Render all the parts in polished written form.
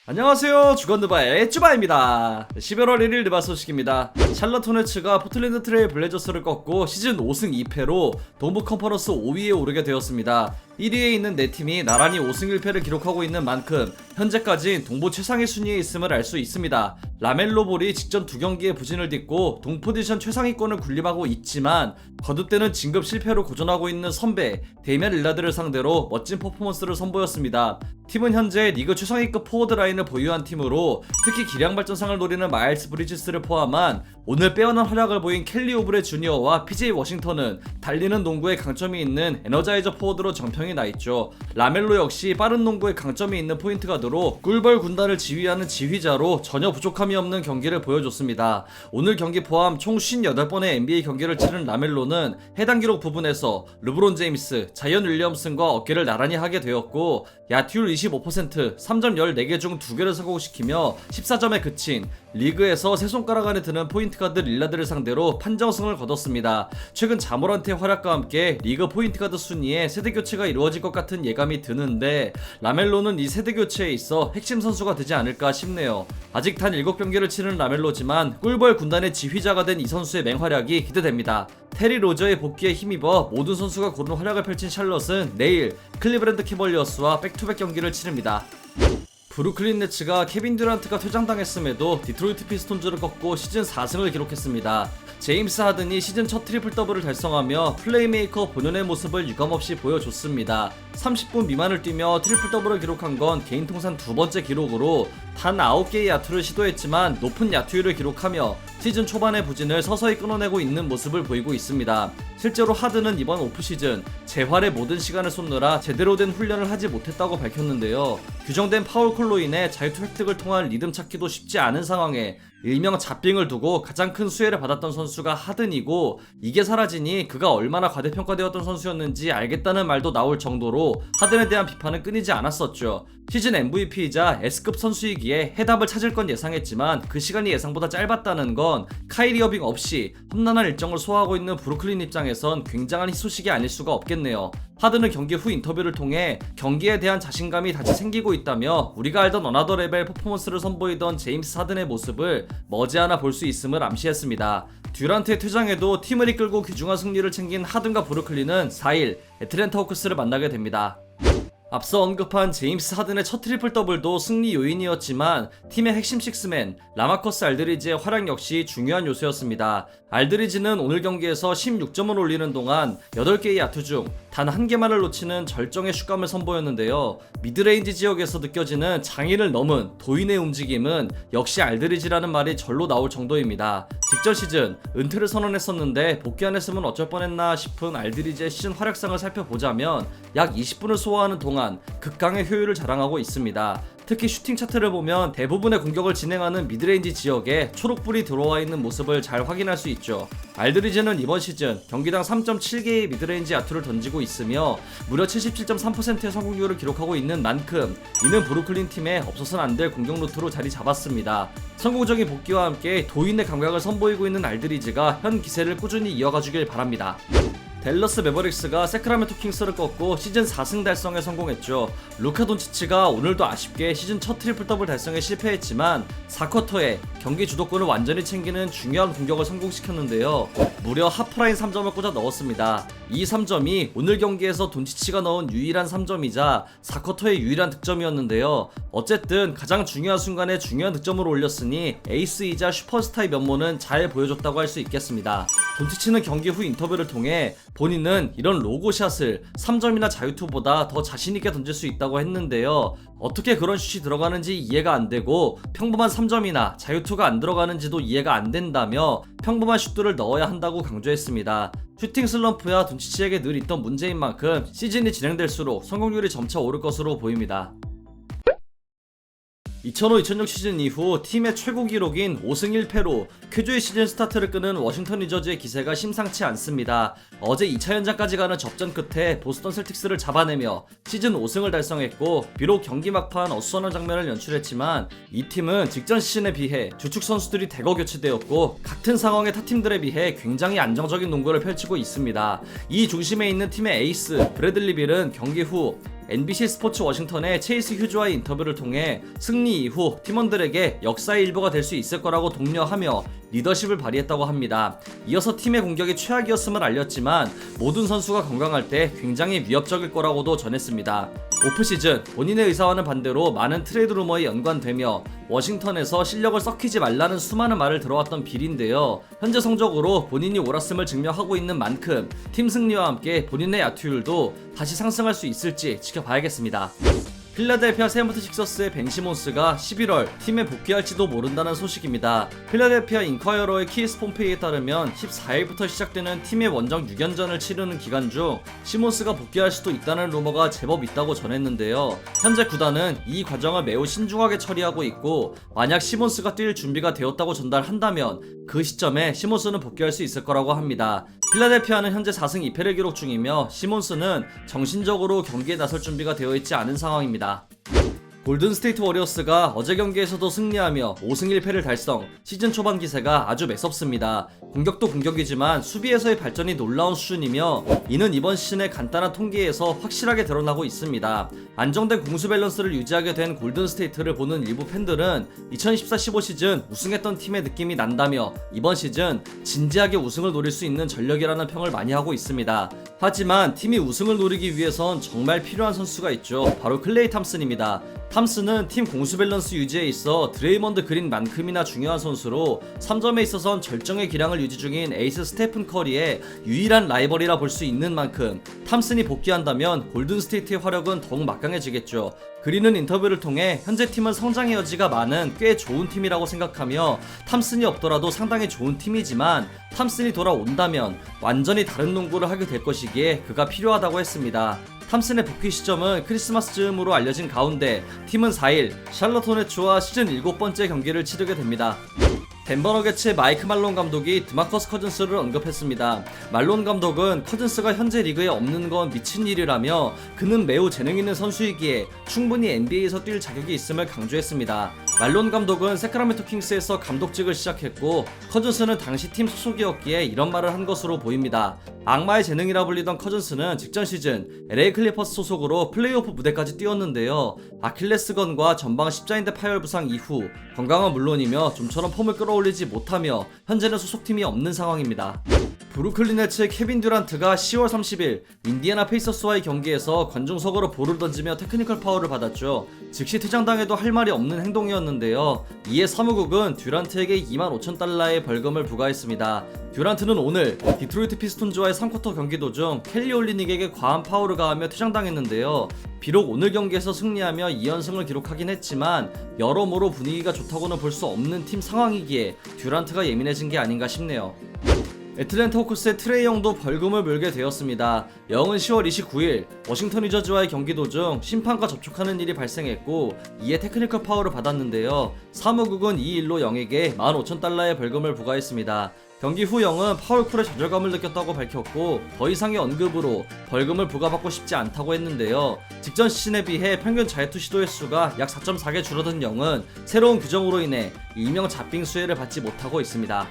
안녕하세요, 주건드바의 쭈바입니다. 11월 1일 느바 소식입니다. 샬럿 호네츠가 포틀랜드 트레일 블레저스를 꺾고 시즌 5승 2패로 동부 컨퍼런스 5위에 오르게 되었습니다. 1위에 있는 4팀이 나란히 5승 1패를 기록하고 있는 만큼 현재까지 동부 최상위 순위에 있음을 알 수 있습니다. 라멜로 볼이 직전 2경기에 부진을 딛고 동포지션 최상위권을 군림하고 있지만 거듭되는 진급 실패로 고전하고 있는 선배 데이미안 릴라드를 상대로 멋진 퍼포먼스를 선보였습니다. 팀은 현재 리그 최상위급 포워드 라인을 보유한 팀으로 특히 기량 발전상을 노리는 마일스 브리지스를 포함한 오늘 빼어난 활약을 보인 켈리 오브레 주니어와 PJ 워싱턴은 달리는 농구에 강점이 있는 에너자이저 포워드로 정평이 나있죠. 라멜로 역시 빠른 농구에 강점이 있는 포인트 가드로 꿀벌 군단을 지휘하는 지휘자로 전혀 부족함이 없는 경기를 보여줬습니다. 오늘 경기 포함 총 58번의 NBA 경기를 치른 라멜로는 해당 기록 부분에서 르브론 제임스, 자이언 윌리엄슨과 어깨를 나란히 하게 되었고 야투율 25%, 3점 14개 중 2개를 성공시키며 14점에 그친 리그에서 세 손가락 안에 드는 포인트 가드 릴라드를 상대로 판정승을 거뒀습니다. 최근 자모란트의 활약과 함께 리그 포인트 가드 순위에 세대 교체가 이루어질 것 같은 예감이 드는데 라멜로는 이 세대 교체에 있어 핵심 선수가 되지 않을까 싶네요. 아직 단 7경기를 치른 라멜로지만 꿀벌 군단의 지휘자가 된 이 선수의 맹활약이 기대됩니다. 테리 로저의 복귀에 힘입어 모든 선수가 고른 활약을 펼친 샬럿은 내일 클리브랜드 캐벌리어스와 백투백 경기를 치릅니다. 브루클린 네츠가 케빈 듀란트가 퇴장당했음에도 디트로이트 피스톤즈를 꺾고 시즌 4승을 기록했습니다. 제임스 하든이 시즌 첫 트리플 더블을 달성하며 플레이메이커 본연의 모습을 유감없이 보여줬습니다. 30분 미만을 뛰며 트리플 더블을 기록한 건 개인 통산 2번째 기록으로 단 9개의 야투를 시도했지만 높은 야투율을 기록하며 시즌 초반의 부진을 서서히 끊어내고 있는 모습을 보이고 있습니다. 실제로 하든은 이번 오프시즌 재활의 모든 시간을 쏟느라 제대로 된 훈련을 하지 못했다고 밝혔는데요. 규정된 파울콜로 인해 자유투 획득을 통한 리듬 찾기도 쉽지 않은 상황에 일명 잡빙을 두고 가장 큰 수혜를 받았던 선수가 하든이고 이게 사라지니 그가 얼마나 과대평가되었던 선수였는지 알겠다는 말도 나올 정도로 하든에 대한 비판은 끊이지 않았었죠. 시즌 MVP이자 S급 선수이기에 해답을 찾을 건 예상했지만 그 시간이 예상보다 짧았다는 건 카이리 어빙 없이 험난한 일정을 소화하고 있는 브루클린 입장에선 굉장한 희소식이 아닐 수가 없겠네요. 하든은 경기 후 인터뷰를 통해 경기에 대한 자신감이 다시 생기고 있다며 우리가 알던 어나더 레벨 퍼포먼스를 선보이던 제임스 하든의 모습을 머지않아 볼 수 있음을 암시했습니다. 듀란트의 퇴장에도 팀을 이끌고 귀중한 승리를 챙긴 하든과 브루클린은 4일 애틀랜타 호크스를 만나게 됩니다. 앞서 언급한 제임스 하든의 첫 트리플 더블도 승리 요인이었지만 팀의 핵심 식스맨 라마커스 알드리지의 활약 역시 중요한 요소였습니다. 알드리지는 오늘 경기에서 16점을 올리는 동안 8개의 야투 중 단 1개만을 놓치는 절정의 슛감을 선보였는데요. 미드레인지 지역에서 느껴지는 장인을 넘은 도인의 움직임은 역시 알드리지라는 말이 절로 나올 정도입니다. 직전 시즌 은퇴를 선언했었는데 복귀 안 했으면 어쩔 뻔했나 싶은 알드리지의 시즌 활약상을 살펴보자면 약 20분을 소화하는 동안 극강의 효율을 자랑하고 있습니다. 특히 슈팅 차트를 보면 대부분의 공격을 진행하는 미드레인지 지역에 초록불이 들어와 있는 모습을 잘 확인할 수 있죠. 알드리지는 이번 시즌 경기당 3.7개의 미드레인지 야투를 던지고 있으며 무려 77.3%의 성공률을 기록하고 있는 만큼 이는 브루클린 팀에 없어서는 안 될 공격 루트로 자리 잡았습니다. 성공적인 복귀와 함께 도인의 감각을 선보이고 있는 알드리지가 현 기세를 꾸준히 이어가 주길 바랍니다. 댈러스 매버릭스가 세크라멘토 킹스를 꺾고 시즌 4승 달성에 성공했죠. 루카 돈치치가 오늘도 아쉽게 시즌 첫 트리플 더블 달성에 실패했지만 4쿼터에 경기 주도권을 완전히 챙기는 중요한 공격을 성공시켰는데요. 무려 하프라인 3점을 꽂아 넣었습니다. 이 3점이 오늘 경기에서 돈치치가 넣은 유일한 3점이자 4쿼터의 유일한 득점이었는데요. 어쨌든 가장 중요한 순간에 중요한 득점을 올렸으니 에이스이자 슈퍼스타의 면모는 잘 보여줬다고 할 수 있겠습니다. 돈치치는 경기 후 인터뷰를 통해 본인은 이런 로고샷을 3점이나 자유투보다 더 자신있게 던질 수 있다고 했는데요. 어떻게 그런 슛이 들어가는지 이해가 안 되고 평범한 3점이나 자유투가 안 들어가는지도 이해가 안 된다며 평범한 슛들을 넣어야 한다고 강조했습니다. 슈팅 슬럼프야 돈치치에게 늘 있던 문제인 만큼 시즌이 진행될수록 성공률이 점차 오를 것으로 보입니다. 2005-2006 시즌 이후 팀의 최고 기록인 5승 1패로 쾌조의 시즌 스타트를 끄는 워싱턴 위저즈의 기세가 심상치 않습니다. 어제 2차 연장까지 가는 접전 끝에 보스턴 셀틱스를 잡아내며 시즌 5승을 달성했고 비록 경기 막판 어수선한 장면을 연출했지만 이 팀은 직전 시즌에 비해 주축 선수들이 대거 교체되었고 같은 상황의 타 팀들에 비해 굉장히 안정적인 농구를 펼치고 있습니다. 이 중심에 있는 팀의 에이스 브래들리 빌은 경기 후 NBC 스포츠 워싱턴의 체이스 휴즈와의 인터뷰를 통해 승리 이후 팀원들에게 역사의 일부가 될 수 있을 거라고 독려하며 리더십을 발휘했다고 합니다. 이어서 팀의 공격이 최악이었음을 알렸지만 모든 선수가 건강할 때 굉장히 위협적일 거라고도 전했습니다. 오프시즌 본인의 의사와는 반대로 많은 트레이드 루머에 연관되며 워싱턴에서 실력을 썩히지 말라는 수많은 말을 들어왔던 빌인데요. 현재 성적으로 본인이 옳았음을 증명하고 있는 만큼 팀 승리와 함께 본인의 야투율도 다시 상승할 수 있을지 지켜봐야겠습니다. 필라델피아 세븐티식서스의 벤 시몬스가 11월 팀에 복귀할지도 모른다는 소식입니다. 필라델피아 인콰이어러의 키스 폼페이에 따르면 14일부터 시작되는 팀의 원정 6연전을 치르는 기간 중 시몬스가 복귀할 수도 있다는 루머가 제법 있다고 전했는데요. 현재 구단은 이 과정을 매우 신중하게 처리하고 있고 만약 시몬스가 뛸 준비가 되었다고 전달한다면 그 시점에 시몬스는 복귀할 수 있을 거라고 합니다. 필라델피아는 현재 4승 2패를 기록 중이며 시몬스는 정신적으로 경기에 나설 준비가 되어 있지 않은 상황입니다. 골든스테이트 워리어스가 어제 경기에서도 승리하며 5승 1패를 달성, 시즌 초반 기세가 아주 매섭습니다. 공격도 공격이지만 수비에서의 발전이 놀라운 수준이며 이는 이번 시즌의 간단한 통계에서 확실하게 드러나고 있습니다. 안정된 공수 밸런스를 유지하게 된 골든스테이트를 보는 일부 팬들은 2014-15 시즌 우승했던 팀의 느낌이 난다며 이번 시즌 진지하게 우승을 노릴 수 있는 전력이라는 평을 많이 하고 있습니다. 하지만 팀이 우승을 노리기 위해선 정말 필요한 선수가 있죠. 바로 클레이 탐슨입니다. 탐슨은 팀 공수 밸런스 유지에 있어 드레이먼드 그린만큼이나 중요한 선수로 3점에 있어선 절정의 기량을 유지 중인 에이스 스테픈 커리의 유일한 라이벌이라 볼 수 있는 만큼 탐슨이 복귀한다면 골든스테이트의 화력은 더욱 막강해지겠죠. 그린은 인터뷰를 통해 현재 팀은 성장의 여지가 많은 꽤 좋은 팀이라고 생각하며 탐슨이 없더라도 상당히 좋은 팀이지만 탐슨이 돌아온다면 완전히 다른 농구를 하게 될 것이기에 그가 필요하다고 했습니다. 탐슨의 복귀 시점은 크리스마스 즈음으로 알려진 가운데 팀은 4일 샬럿 호네츠와 시즌 7번째 경기를 치르게 됩니다. 덴버 너게츠의 마이크 말론 감독이 드마커스 커즌스를 언급했습니다. 말론 감독은 커즌스가 현재 리그에 없는 건 미친 일이라며 그는 매우 재능 있는 선수이기에 충분히 NBA에서 뛸 자격이 있음을 강조했습니다. 말론 감독은 세크라멘토 킹스에서 감독직을 시작했고 커즌스는 당시 팀 소속이었기에 이런 말을 한 것으로 보입니다. 악마의 재능이라 불리던 커즌스는 직전 시즌 LA 클리퍼스 소속으로 플레이오프 무대까지 뛰었는데요. 아킬레스건과 전방 십자인대 파열 부상 이후 건강은 물론이며 좀처럼 폼을 끌어올리지 못하며 현재는 소속팀이 없는 상황입니다. 브루클린 네츠의 케빈 듀란트가 10월 30일 인디애나 페이서스와의 경기에서 관중석으로 볼을 던지며 테크니컬 파울을 받았죠. 즉시 퇴장당해도 할 말이 없는 행동이었는데요. 이에 사무국은 듀란트에게 25,000달러의 벌금을 부과했습니다. 듀란트는 오늘 디트로이트 피스톤즈와의 3쿼터 경기 도중 켈리 올리닉에게 과한 파울을 가하며 퇴장당했는데요. 비록 오늘 경기에서 승리하며 2연승을 기록하긴 했지만 여러모로 분위기가 좋다고는 볼 수 없는 팀 상황이기에 듀란트가 예민해진 게 아닌가 싶네요. 애틀랜타 호크스의 트레이 영도 벌금을 물게 되었습니다. 영은 10월 29일 워싱턴 위저즈와의 경기 도중 심판과 접촉하는 일이 발생했고 이에 테크니컬 파울을 받았는데요. 사무국은 이 일로 영에게 15,000달러의 벌금을 부과했습니다. 경기 후 영은 파울쿨에 좌절감을 느꼈다고 밝혔고 더 이상의 언급으로 벌금을 부과받고 싶지 않다고 했는데요. 직전 시즌에 비해 평균 자유투 시도 횟수가 약 4.4개 줄어든 영은 새로운 규정으로 인해 일명 잡빙 수혜를 받지 못하고 있습니다.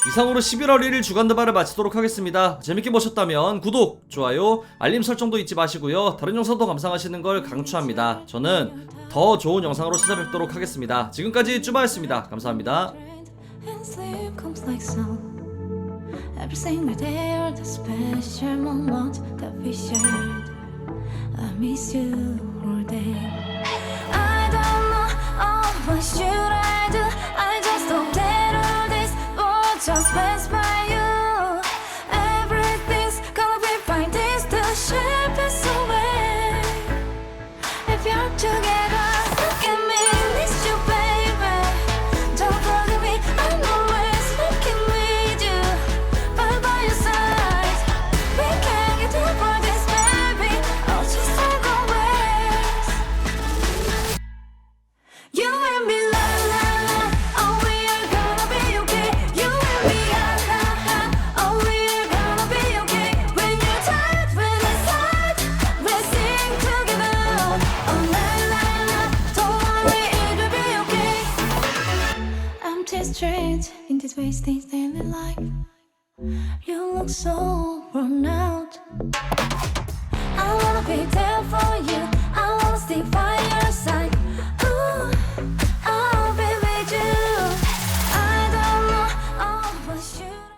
이상으로 11월 1일 주간드바를 마치도록 하겠습니다. 재밌게 보셨다면 구독, 좋아요, 알림 설정도 잊지 마시고요. 다른 영상도 감상하시는 걸 강추합니다. 저는 더 좋은 영상으로 찾아뵙도록 하겠습니다. 지금까지 쭈바였습니다. 감사합니다. Every single day or the special moment that we shared, I miss you all day. I don't know what should I do. I just hope that all this will just pass by you. Everything's gonna be fine. This the shape is away. If you're together, look at me. change in this wasting daily life. You look so worn out